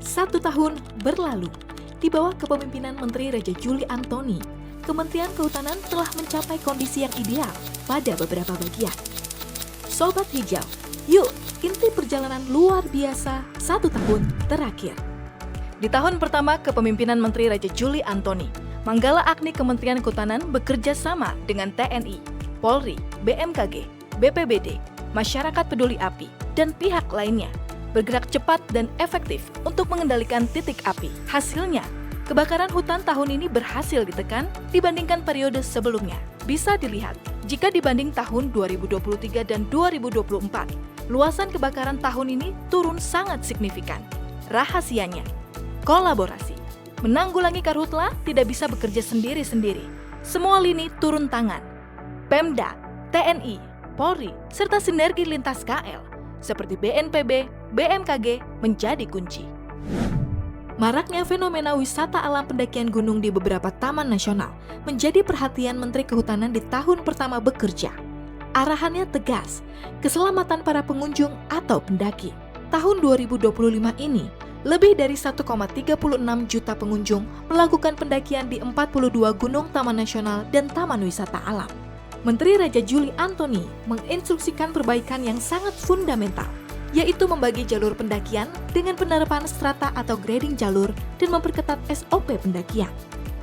1 tahun berlalu, di bawah kepemimpinan Menteri Raja Juli Antoni, Kementerian Kehutanan telah mencapai kondisi yang ideal pada beberapa bagian. Sobat Hijau, yuk inti perjalanan luar biasa 1 tahun terakhir. Di tahun pertama kepemimpinan Menteri Raja Juli Antoni, Manggala Agni Kementerian Kehutanan bekerja sama dengan TNI, Polri, BMKG, BPBD, masyarakat peduli api, dan pihak lainnya bergerak cepat dan efektif untuk mengendalikan titik api. Hasilnya, kebakaran hutan tahun ini berhasil ditekan dibandingkan periode sebelumnya. Bisa dilihat, jika dibanding tahun 2023 dan 2024, luasan kebakaran tahun ini turun sangat signifikan. Rahasianya, kolaborasi. Menanggulangi karhutla tidak bisa bekerja sendiri-sendiri. Semua lini turun tangan. Pemda, TNI, Polri, serta sinergi lintas KL seperti BNPB, BMKG menjadi kunci. Maraknya fenomena wisata alam pendakian gunung di beberapa taman nasional menjadi perhatian Menteri Kehutanan di tahun pertama bekerja. Arahannya tegas, keselamatan para pengunjung atau pendaki. Tahun 2025 ini, lebih dari 1,36 juta pengunjung melakukan pendakian di 42 gunung taman nasional dan taman wisata alam. Menteri Raja Juli Antoni menginstruksikan perbaikan yang sangat fundamental, yaitu membagi jalur pendakian dengan penerapan strata atau grading jalur dan memperketat SOP pendakian.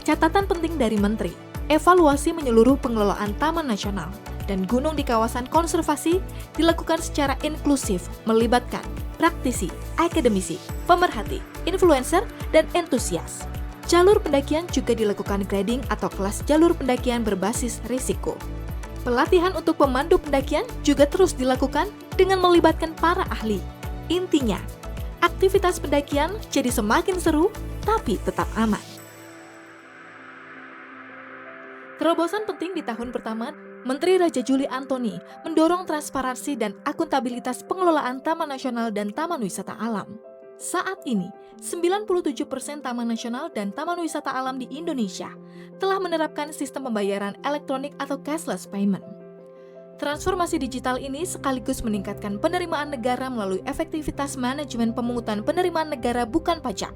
Catatan penting dari Menteri, evaluasi menyeluruh pengelolaan taman nasional dan gunung di kawasan konservasi dilakukan secara inklusif, melibatkan praktisi, akademisi, pemerhati, influencer, dan entusias. Jalur pendakian juga dilakukan grading atau kelas jalur pendakian berbasis risiko. Pelatihan untuk pemandu pendakian juga terus dilakukan dengan melibatkan para ahli. Intinya, aktivitas pendakian jadi semakin seru tapi tetap aman. Terobosan penting di tahun pertama, Menteri Raja Juli Antoni mendorong transparansi dan akuntabilitas pengelolaan taman nasional dan taman wisata alam. Saat ini, 97% taman nasional dan taman wisata alam di Indonesia telah menerapkan sistem pembayaran elektronik atau cashless payment. Transformasi digital ini sekaligus meningkatkan penerimaan negara melalui efektivitas manajemen pemungutan penerimaan negara bukan pajak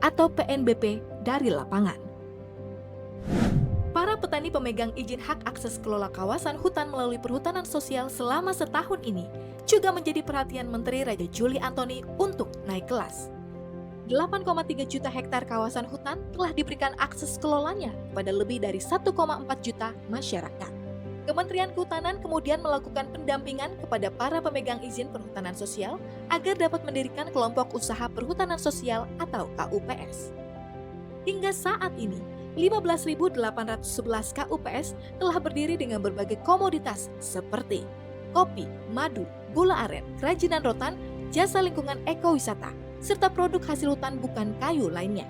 atau PNBP dari lapangan. Para petani pemegang izin hak akses kelola kawasan hutan melalui perhutanan sosial selama setahun ini juga menjadi perhatian Menteri Raja Juli Antoni untuk naik kelas. 8,3 juta hektar kawasan hutan telah diberikan akses kelolanya pada lebih dari 1,4 juta masyarakat. Kementerian Kehutanan kemudian melakukan pendampingan kepada para pemegang izin perhutanan sosial agar dapat mendirikan kelompok usaha perhutanan sosial atau KUPS. Hingga saat ini, 15.811 KUPS telah berdiri dengan berbagai komoditas seperti kopi, madu, gula aren, kerajinan rotan, jasa lingkungan ekowisata, serta produk hasil hutan bukan kayu lainnya.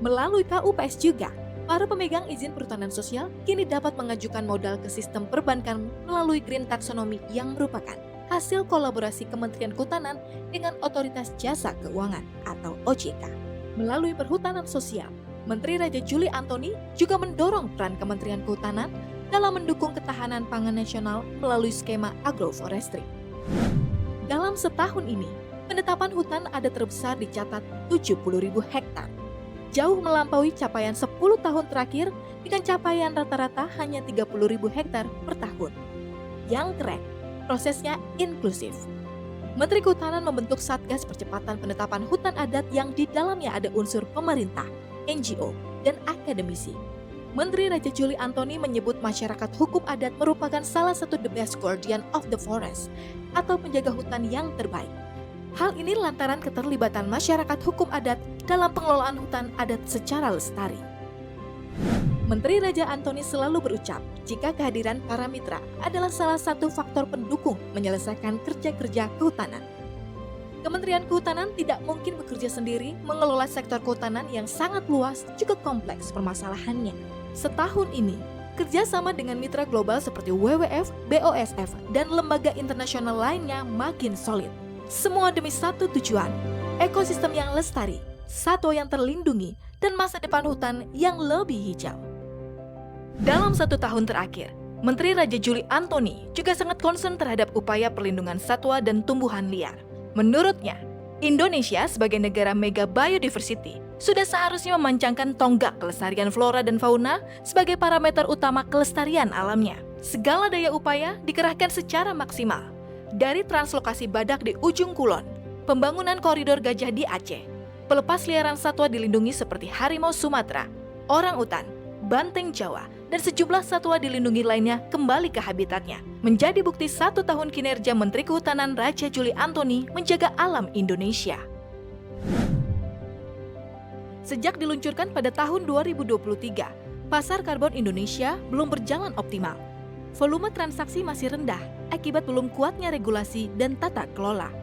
Melalui KUPS juga, para pemegang izin perhutanan sosial kini dapat mengajukan modal ke sistem perbankan melalui Green Taxonomy yang merupakan hasil kolaborasi Kementerian Kehutanan dengan Otoritas Jasa Keuangan atau OJK. Melalui perhutanan sosial, Menteri Raja Juli Antoni juga mendorong peran Kementerian Kehutanan dalam mendukung ketahanan pangan nasional melalui skema agroforestry. Dalam setahun ini, penetapan hutan adat terbesar dicatat 70.000 hektar. Jauh melampaui capaian 10 tahun terakhir dengan capaian rata-rata hanya 30.000 hektar per tahun. Yang keren, prosesnya inklusif. Menteri Kehutanan membentuk Satgas Percepatan Penetapan Hutan Adat yang di dalamnya ada unsur pemerintah, NGO, dan akademisi. Menteri Raja Juli Antoni menyebut masyarakat hukum adat merupakan salah satu the best guardian of the forest atau penjaga hutan yang terbaik. Hal ini lantaran keterlibatan masyarakat hukum adat dalam pengelolaan hutan adat secara lestari. Menteri Raja Antoni selalu berucap jika kehadiran para mitra adalah salah satu faktor pendukung menyelesaikan kerja-kerja kehutanan. Kementerian Kehutanan tidak mungkin bekerja sendiri mengelola sektor kehutanan yang sangat luas juga kompleks permasalahannya. Setahun ini, kerjasama dengan mitra global seperti WWF, BOSF, dan lembaga internasional lainnya makin solid. Semua demi satu tujuan, ekosistem yang lestari, satwa yang terlindungi, dan masa depan hutan yang lebih hijau. Dalam 1 tahun terakhir, Menteri Raja Juli Antoni juga sangat concern terhadap upaya perlindungan satwa dan tumbuhan liar. Menurutnya, Indonesia sebagai negara mega biodiversity sudah seharusnya memancangkan tonggak kelestarian flora dan fauna sebagai parameter utama kelestarian alamnya. Segala daya upaya dikerahkan secara maksimal. Dari translokasi badak di ujung kulon, pembangunan koridor gajah di Aceh, pelepas liaran satwa dilindungi seperti harimau Sumatera, orangutan, banteng Jawa, dan sejumlah satwa dilindungi lainnya kembali ke habitatnya, menjadi bukti 1 tahun kinerja Menteri Kehutanan Raja Juli Antoni menjaga alam Indonesia. Sejak diluncurkan pada tahun 2023, pasar karbon Indonesia belum berjalan optimal. Volume transaksi masih rendah akibat belum kuatnya regulasi dan tata kelola.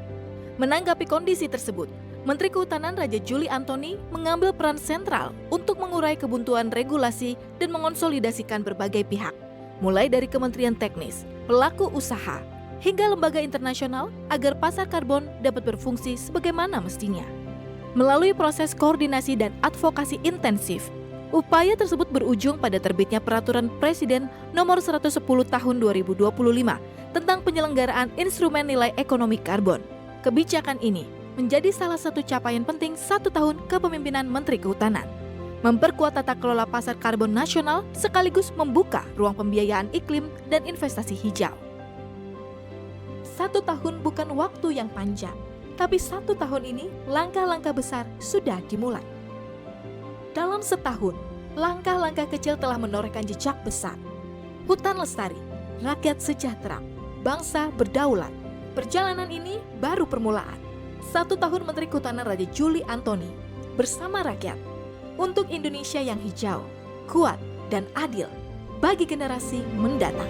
Menanggapi kondisi tersebut, Menteri Kehutanan Raja Juli Antoni mengambil peran sentral untuk mengurai kebuntuan regulasi dan mengonsolidasikan berbagai pihak, mulai dari kementerian teknis, pelaku usaha, hingga lembaga internasional agar pasar karbon dapat berfungsi sebagaimana mestinya. Melalui proses koordinasi dan advokasi intensif, upaya tersebut berujung pada terbitnya Peraturan Presiden Nomor 110 Tahun 2025 tentang penyelenggaraan instrumen nilai ekonomi karbon. Kebijakan ini menjadi salah satu capaian penting 1 tahun kepemimpinan Menteri Kehutanan. Memperkuat tata kelola pasar karbon nasional sekaligus membuka ruang pembiayaan iklim dan investasi hijau. 1 tahun bukan waktu yang panjang, tapi 1 tahun ini langkah-langkah besar sudah dimulai. Dalam setahun, langkah-langkah kecil telah menorehkan jejak besar. Hutan lestari, rakyat sejahtera, bangsa berdaulat. Perjalanan ini baru permulaan. 1 tahun Menteri Kehutanan Raja Juli Antoni bersama rakyat untuk Indonesia yang hijau, kuat, dan adil bagi generasi mendatang.